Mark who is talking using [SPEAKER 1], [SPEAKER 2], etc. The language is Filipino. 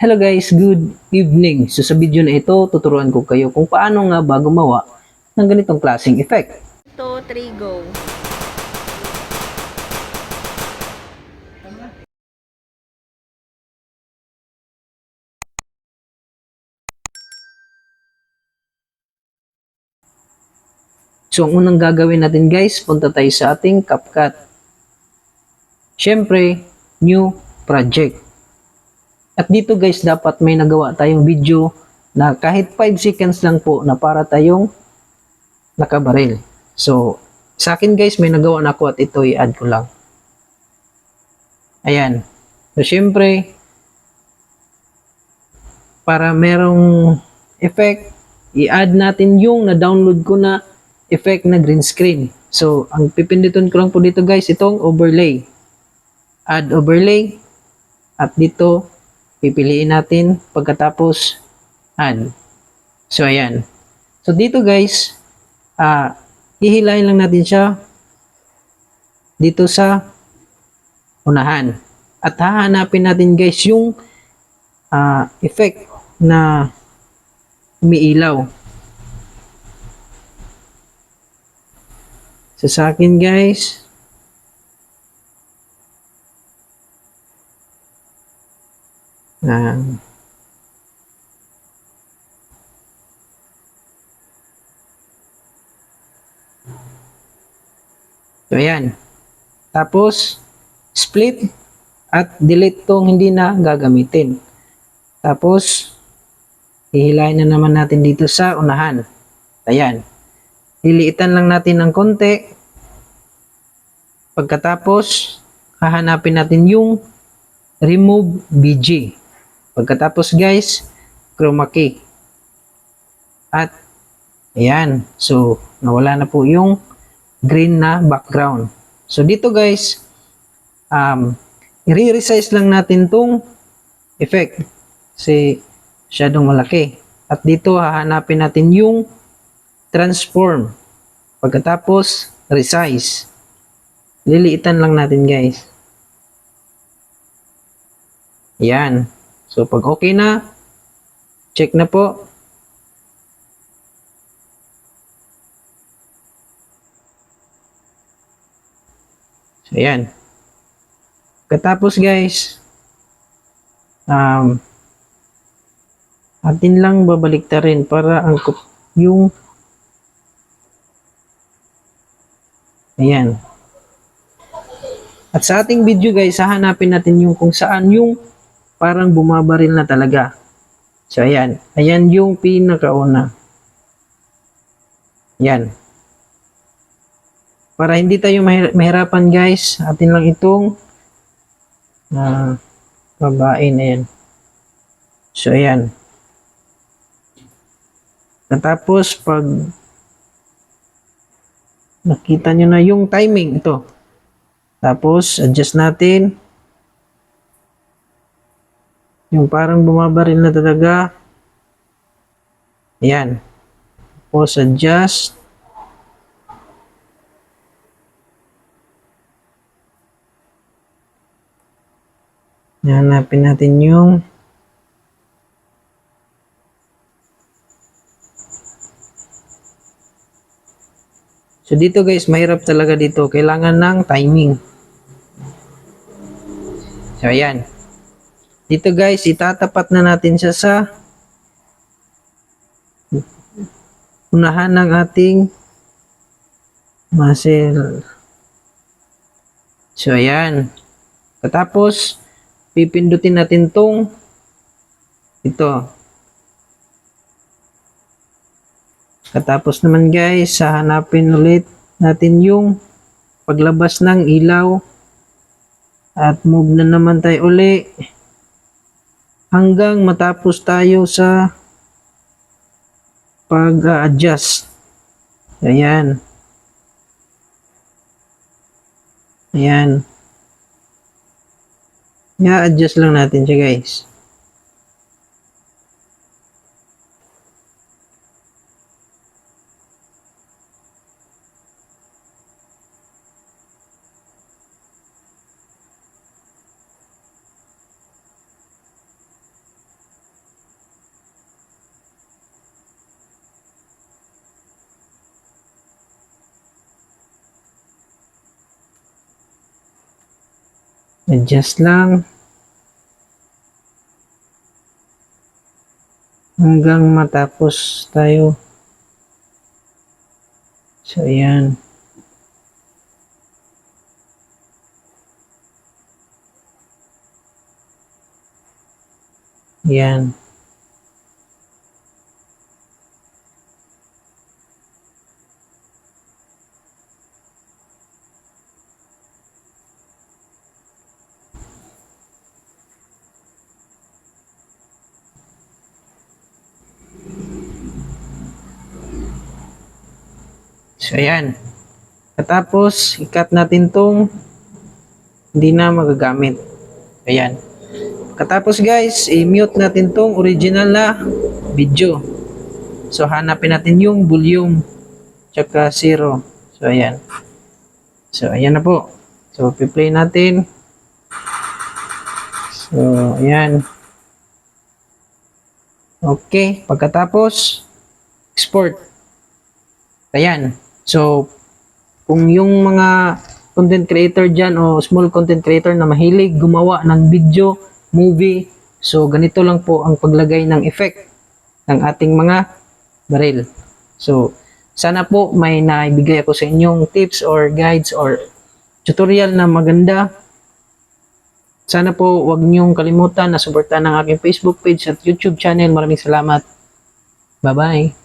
[SPEAKER 1] Hello guys, good evening. So sa video na ito, tuturuan ko kayo kung paano nga ba gumawa ng ganitong klaseng effect.
[SPEAKER 2] 2, 3, go.
[SPEAKER 1] So ang unang gagawin natin guys, punta tayo sa ating CapCut. Siyempre, new project. At dito guys, dapat may nagawa tayong video na kahit 5 seconds lang po na para tayong nakabaril. So, sa akin guys, may nagawa na ako at ito i-add ko lang. Ayan. So, siyempre, para merong effect, i-add natin yung na-download ko na effect na green screen. So, ang pipindutin ko lang po dito guys, itong overlay. Add overlay. At dito, pipiliin natin pagkatapos add. So, ayan. So, dito guys, hihilahin lang natin siya dito sa unahan. At hahanapin natin guys yung effect na umiilaw. So, sa akin guys, so, ayan. Tapos, split at delete tong hindi na gagamitin. Tapos, hihilahin na naman natin dito sa unahan. Ayan. Liliitan lang natin ng konti. Pagkatapos, hahanapin natin yung remove BG. Pagkatapos guys, chroma key. At, ayan. So, nawala na po yung green na background. So, dito guys, i-resize lang natin tong effect. Kasi, masyadong malaki. At dito, hahanapin natin yung transform. Pagkatapos, resize. Liliitan lang natin guys. Yan. So, pag okay na, check na po. So, yan. Pagkatapos guys, atin lang babaliktarin para angkop yung ayan. At sa ating video guys, hahanapin natin yung kung saan yung parang bumabaril na talaga. So ayan, ayan yung pinakauna. Yan. Para hindi tayo mahirapan guys, atin lang itong babain, ayan. So ayan. Tapos pag nakita nyo na yung timing, ito. Tapos adjust natin. Yung parang bumabaril na talaga. Ayan. Tapos adjust. Hanapin natin yung so dito guys, mahirap talaga dito. Kailangan ng timing. So ayan. Dito guys, itatapat na natin siya sa unahan ng ating muzzle. So ayan. Tapos, pipindutin natin tong ito. Katapos naman guys, hahanapin ulit natin yung paglabas ng ilaw. At move na naman tayo uli hanggang matapos tayo sa pag-adjust. Ayan. Ayan. I-adjust lang natin siya guys. Adjust lang. Hanggang matapos tayo. So, ayan. Ayan. So, ayan. Katapos, i-cut natin tong hindi na magagamit. Ayan. Katapos guys, i-mute natin tong original na video. So, hanapin natin yung volume tsaka 0. So, ayan. So, ayan na po. So, play natin. So, ayan. Okay. Pagkatapos, export. Ayan. So, kung yung mga content creator dyan o small content creator na mahilig gumawa ng video, movie, so ganito lang po ang paglagay ng effect ng ating mga baril. So, sana po may naibigay ako sa inyong tips or guides or tutorial na maganda. Sana po wag niyong kalimutan na suportahan ang aking Facebook page at YouTube channel. Maraming salamat. Bye-bye.